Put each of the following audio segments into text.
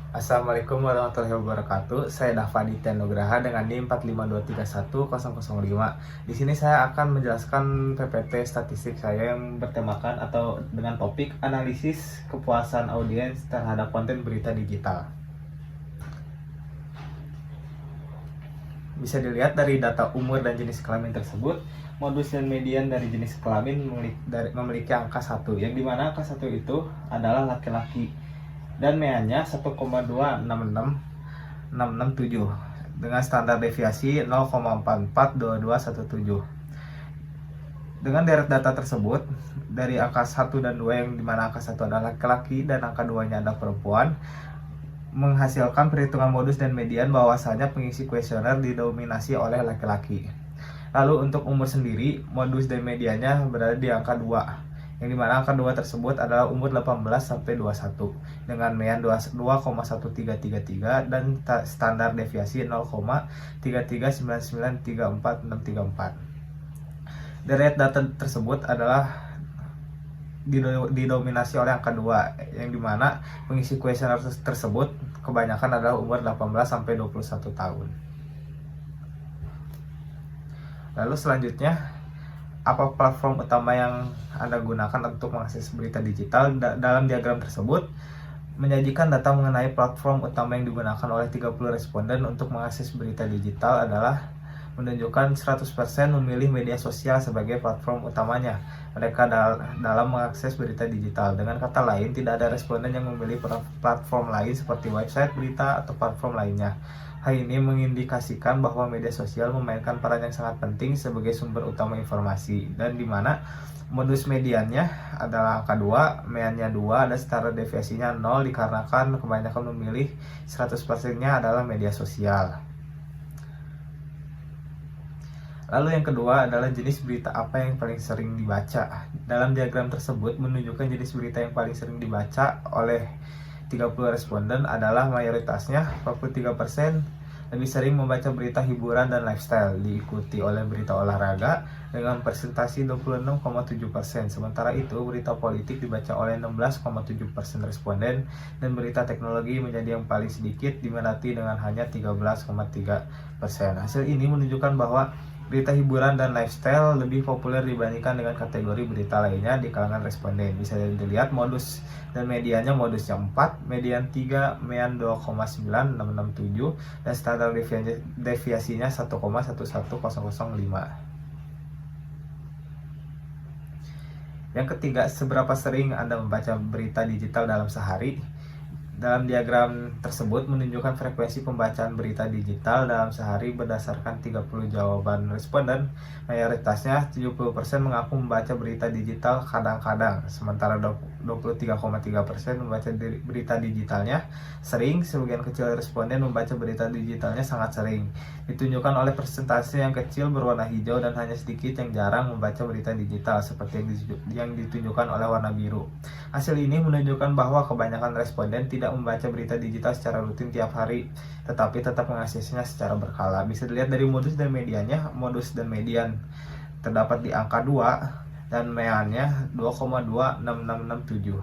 Assalamualaikum warahmatullahi wabarakatuh. Saya Dafaditya Nugraha dengan NIM 452310005. Di sini saya akan menjelaskan PPT statistik saya yang bertemakan atau dengan topik analisis kepuasan audiens terhadap konten berita digital. Bisa dilihat dari data umur dan jenis kelamin tersebut, modus dan median dari jenis kelamin memiliki angka 1, yang dimana angka 1 itu adalah laki-laki dan meannya 1,266667 dengan standar deviasi 0,442217. Dengan deret data tersebut, dari angka 1 dan 2 yang dimana angka 1 adalah laki-laki dan angka 2-nya adalah perempuan, menghasilkan perhitungan modus dan median bahwasanya pengisi kuesioner didominasi oleh laki-laki. Lalu untuk umur sendiri, modus dan mediannya berada di angka 2, yang dimana angka 2 tersebut adalah umur 18 sampai 21 dengan mean 2,1333 dan standar deviasi 0,339934634. Deret data tersebut adalah didominasi oleh angka 2, yang dimana pengisi kuesioner tersebut kebanyakan adalah umur 18 sampai 21 tahun. Lalu selanjutnya, apa platform utama yang Anda gunakan untuk mengakses berita digital? Dalam diagram tersebut menyajikan data mengenai platform utama yang digunakan oleh 30 responden untuk mengakses berita digital adalah menunjukkan 100% memilih media sosial sebagai platform utamanya mereka dalam mengakses berita digital. Dengan kata lain, tidak ada responden yang memilih platform lain seperti website berita atau platform lainnya. Hal ini mengindikasikan bahwa media sosial memainkan peran yang sangat penting sebagai sumber utama informasi, dan di mana modus mediannya adalah angka 2, meannya 2, dan standar deviasinya 0 dikarenakan kebanyakan memilih 100%-nya adalah media sosial. Lalu yang kedua adalah jenis berita apa yang paling sering dibaca. Dalam diagram tersebut menunjukkan jenis berita yang paling sering dibaca oleh 30 responden adalah mayoritasnya 43% lebih sering membaca berita hiburan dan lifestyle, diikuti oleh berita olahraga dengan presentasi 26,7%. Sementara itu berita politik dibaca oleh 16,7% responden dan berita teknologi menjadi yang paling sedikit diminati dengan hanya 13,3%. Hasil ini menunjukkan bahwa berita hiburan dan lifestyle lebih populer dibandingkan dengan kategori berita lainnya di kalangan responden. Bisa dilihat modus dan mediannya, modusnya 4, median 3, mean 2,9667 dan standar deviasinya 1,11005. Yang ketiga, seberapa sering Anda membaca berita digital dalam sehari? Dalam diagram tersebut menunjukkan frekuensi pembacaan berita digital dalam sehari berdasarkan 30 jawaban responden. Mayoritasnya 70% mengaku membaca berita digital kadang-kadang, sementara 23,3% membaca berita digitalnya sering. Sebagian kecil responden membaca berita digitalnya sangat sering, ditunjukkan oleh persentase yang kecil berwarna hijau, dan hanya sedikit yang jarang membaca berita digital seperti yang ditunjukkan oleh warna biru. Hasil ini menunjukkan bahwa kebanyakan responden tidak membaca berita digital secara rutin tiap hari, tetapi tetap mengaksesnya secara berkala. Bisa dilihat dari modus dan mediannya. Modus dan median terdapat di angka 2 dan meannya 2,26667.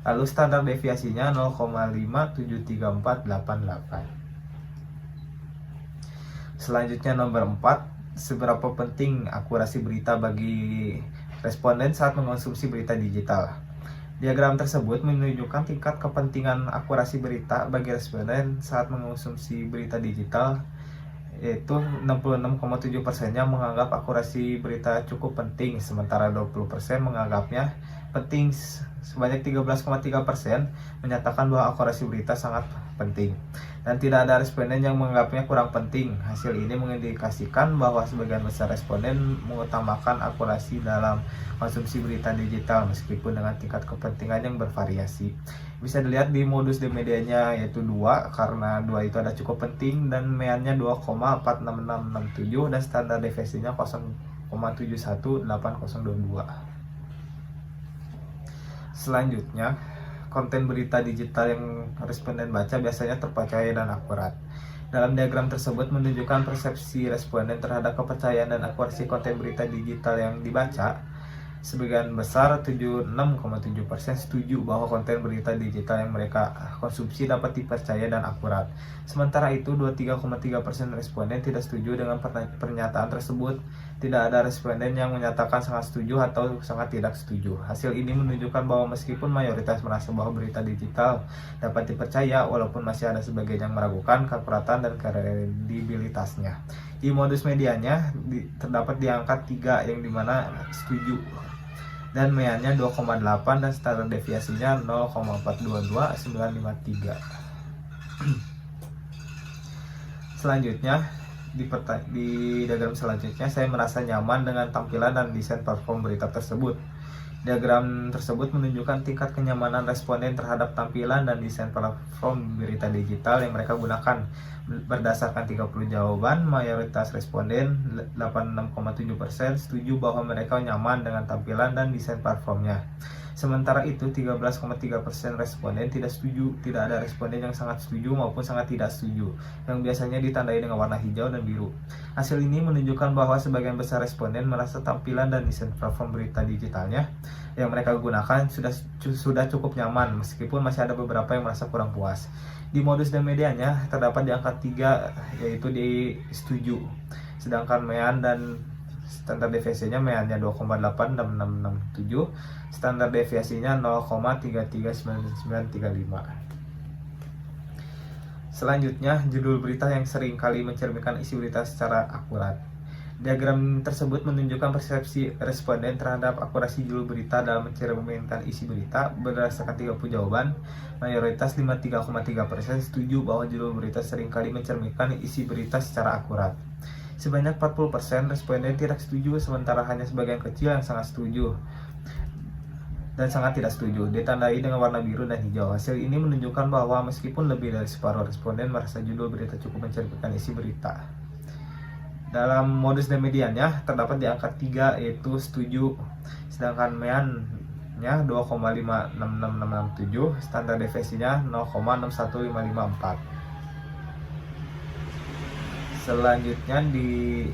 Lalu standar deviasinya 0,573488. Selanjutnya nomor 4, seberapa penting akurasi berita bagi responden saat mengonsumsi berita digital. Diagram tersebut menunjukkan tingkat kepentingan akurasi berita bagi responden saat mengonsumsi berita digital, yaitu 66,7%-nya menganggap akurasi berita cukup penting, sementara 20% menganggapnya penting. Sebanyak 13,3% menyatakan bahwa akurasi berita sangat penting, dan tidak ada responden yang menganggapnya kurang penting. Hasil ini mengindikasikan bahwa sebagian besar responden mengutamakan akurasi dalam konsumsi berita digital meskipun dengan tingkat kepentingan yang bervariasi. Bisa dilihat di modus dan medianya, yaitu 2 karena 2 itu ada cukup penting, dan meannya 2,46667 dan standar deviasinya 0,7180022. Selanjutnya, konten berita digital yang responden baca biasanya terpercaya dan akurat. Dalam diagram tersebut menunjukkan persepsi responden terhadap kepercayaan dan akurasi konten berita digital yang dibaca. Sebagian besar 76,7% setuju bahwa konten berita digital yang mereka konsumsi dapat dipercaya dan akurat. Sementara itu 23,3% responden tidak setuju dengan pernyataan tersebut. Tidak ada responden yang menyatakan sangat setuju atau sangat tidak setuju. Hasil ini menunjukkan bahwa meskipun mayoritas merasa bahwa berita digital dapat dipercaya, walaupun masih ada sebagian yang meragukan keakuratan dan kredibilitasnya. Di modus medianya terdapat di angka 3 yang dimana setuju dan meannya 2,8 dan standar deviasinya 0,422953. Selanjutnya di diagram selanjutnya, saya merasa nyaman dengan tampilan dan desain platform berita tersebut. Diagram tersebut menunjukkan tingkat kenyamanan responden terhadap tampilan dan desain platform berita digital yang mereka gunakan. Berdasarkan 30 jawaban, mayoritas responden 86,7% setuju bahwa mereka nyaman dengan tampilan dan desain platformnya. Sementara itu 13,3% responden tidak setuju. Tidak ada responden yang sangat setuju maupun sangat tidak setuju, yang biasanya ditandai dengan warna hijau dan biru. Hasil ini menunjukkan bahwa sebagian besar responden merasa tampilan dan desain platform berita digitalnya yang mereka gunakan sudah cukup nyaman, meskipun masih ada beberapa yang merasa kurang puas. Di modus dan medianya terdapat di angka 3, yaitu di setuju, sedangkan mean dan standar deviasinya meannya 2,86667, standar deviasinya 0,339935. Selanjutnya, judul berita yang sering kali mencerminkan isi berita secara akurat. Diagram tersebut menunjukkan persepsi responden terhadap akurasi judul berita dalam mencerminkan isi berita. Berdasarkan 30 jawaban, mayoritas 53,3% setuju bahwa judul berita sering kali mencerminkan isi berita secara akurat. Sebanyak 40% responden tidak setuju, sementara hanya sebagian kecil yang sangat setuju dan sangat tidak setuju, ditandai dengan warna biru dan hijau. Hasil ini menunjukkan bahwa meskipun lebih dari separuh responden merasa judul berita cukup mencerminkan isi berita. Dalam modus dan mediannya terdapat di angka 3, yaitu setuju, sedangkan meannya 2,56667, standar deviasinya 0,61554. Selanjutnya, di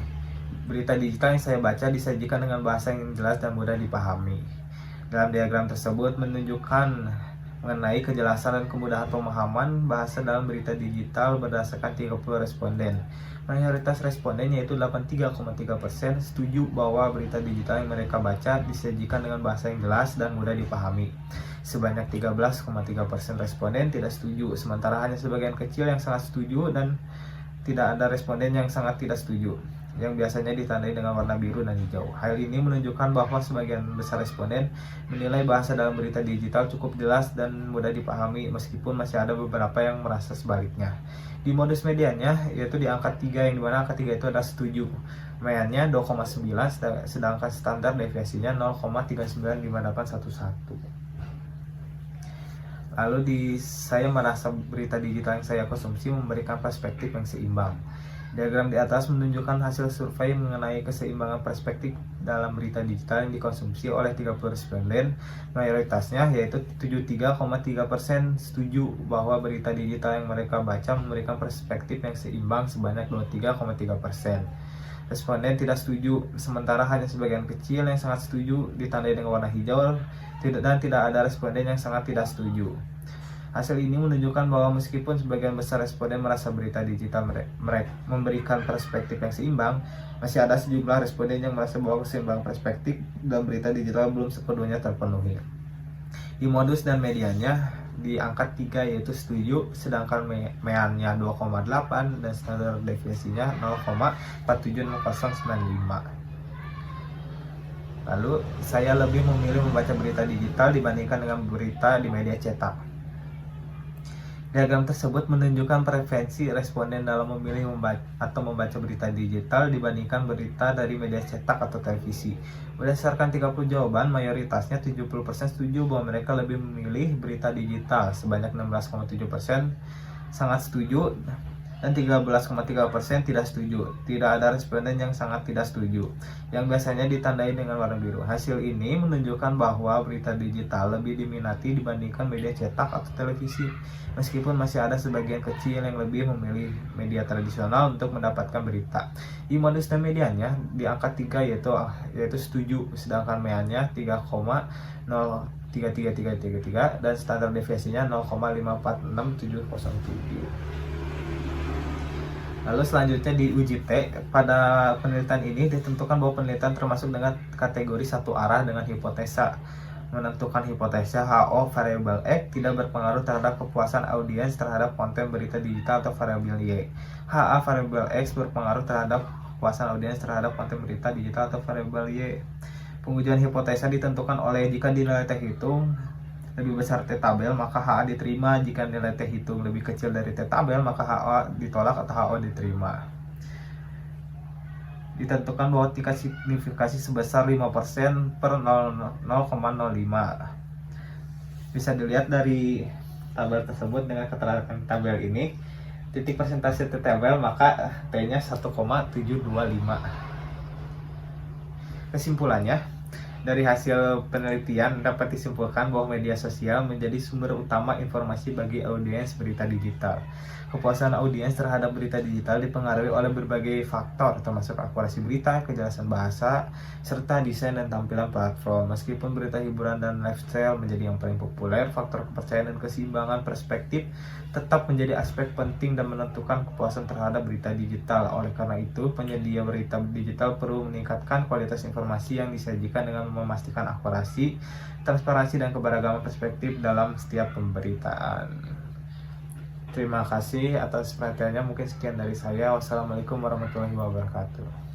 berita digital yang saya baca disajikan dengan bahasa yang jelas dan mudah dipahami. Dalam diagram tersebut menunjukkan mengenai kejelasan dan kemudahan pemahaman bahasa dalam berita digital berdasarkan 30 responden. Mayoritas responden, yaitu 83,3%, setuju bahwa berita digital yang mereka baca disajikan dengan bahasa yang jelas dan mudah dipahami. Sebanyak 13,3% responden tidak setuju, sementara hanya sebagian kecil yang sangat setuju dan tidak ada responden yang sangat tidak setuju, yang biasanya ditandai dengan warna biru dan hijau. Hal ini menunjukkan bahwa sebagian besar responden menilai bahasa dalam berita digital cukup jelas dan mudah dipahami, meskipun masih ada beberapa yang merasa sebaliknya. Di modus medianya, yaitu di angka 3, yang dimana angka 3 itu adalah setuju. Meannya 2,9, sedangkan standar deviasinya 0,395811. Lalu saya merasa berita digital yang saya konsumsi memberikan perspektif yang seimbang. Diagram di atas menunjukkan hasil survei mengenai keseimbangan perspektif dalam berita digital yang dikonsumsi oleh 30 responden. Mayoritasnya, yaitu 73,3%, setuju bahwa berita digital yang mereka baca memberikan perspektif yang seimbang sebanyak 23,3%. Responden tidak setuju, sementara hanya sebagian kecil yang sangat setuju, ditandai dengan warna hijau, dan tidak ada responden yang sangat tidak setuju. Hasil ini menunjukkan bahwa meskipun sebagian besar responden merasa berita digital mereka memberikan perspektif yang seimbang, masih ada sejumlah responden yang merasa bahwa keseimbangan perspektif dalam berita digital belum sepenuhnya terpenuhi. Di modus dan medianya di angka 3, yaitu setuju, sedangkan meannya 2,8 dan standar deviasinya 0,476095. Lalu, saya lebih memilih membaca berita digital dibandingkan dengan berita di media cetak. Diagram tersebut menunjukkan preferensi responden dalam memilih membaca berita digital dibandingkan berita dari media cetak atau televisi. Berdasarkan 30 jawaban, mayoritasnya 70% setuju bahwa mereka lebih memilih berita digital, sebanyak 16,7% sangat setuju, dan 13,3% tidak setuju. Tidak ada responden yang sangat tidak setuju, yang biasanya ditandai dengan warna biru. Hasil ini menunjukkan bahwa berita digital lebih diminati dibandingkan media cetak atau televisi, meskipun masih ada sebagian kecil yang lebih memilih media tradisional untuk mendapatkan berita. Imunus dan medianya di angka 3 yaitu setuju, sedangkan meannya 3,033333 dan standar deviasinya 0,546707. Lalu selanjutnya di uji T, pada penelitian ini ditentukan bahwa penelitian termasuk dengan kategori satu arah dengan hipotesa. Menentukan hipotesa HO variabel X tidak berpengaruh terhadap kepuasan audiens terhadap konten berita digital atau variabel Y. HA variabel X berpengaruh terhadap kepuasan audiens terhadap konten berita digital atau variabel Y. Pengujian hipotesa ditentukan oleh jika nilai T hitung lebih besar T tabel maka HA diterima, jika nilai T hitung lebih kecil dari T tabel maka HA ditolak atau HO diterima. Ditentukan bahwa tingkat signifikasi sebesar 5% per 0,05. Bisa dilihat dari tabel tersebut dengan keterangan tabel ini, titik persentase T tabel maka T-nya 1,725. Kesimpulannya, dari hasil penelitian dapat disimpulkan bahwa media sosial menjadi sumber utama informasi bagi audiens berita digital. Kepuasan audiens terhadap berita digital dipengaruhi oleh berbagai faktor, termasuk akurasi berita, kejelasan bahasa, serta desain dan tampilan platform. Meskipun berita hiburan dan lifestyle menjadi yang paling populer, faktor kepercayaan dan keseimbangan perspektif tetap menjadi aspek penting dan menentukan kepuasan terhadap berita digital. Oleh karena itu, penyedia berita digital perlu meningkatkan kualitas informasi yang disajikan dengan memastikan akurasi, transparansi, dan keberagaman perspektif dalam setiap pemberitaan. Terima kasih atas perhatiannya. Mungkin sekian dari saya. Wassalamualaikum warahmatullahi wabarakatuh.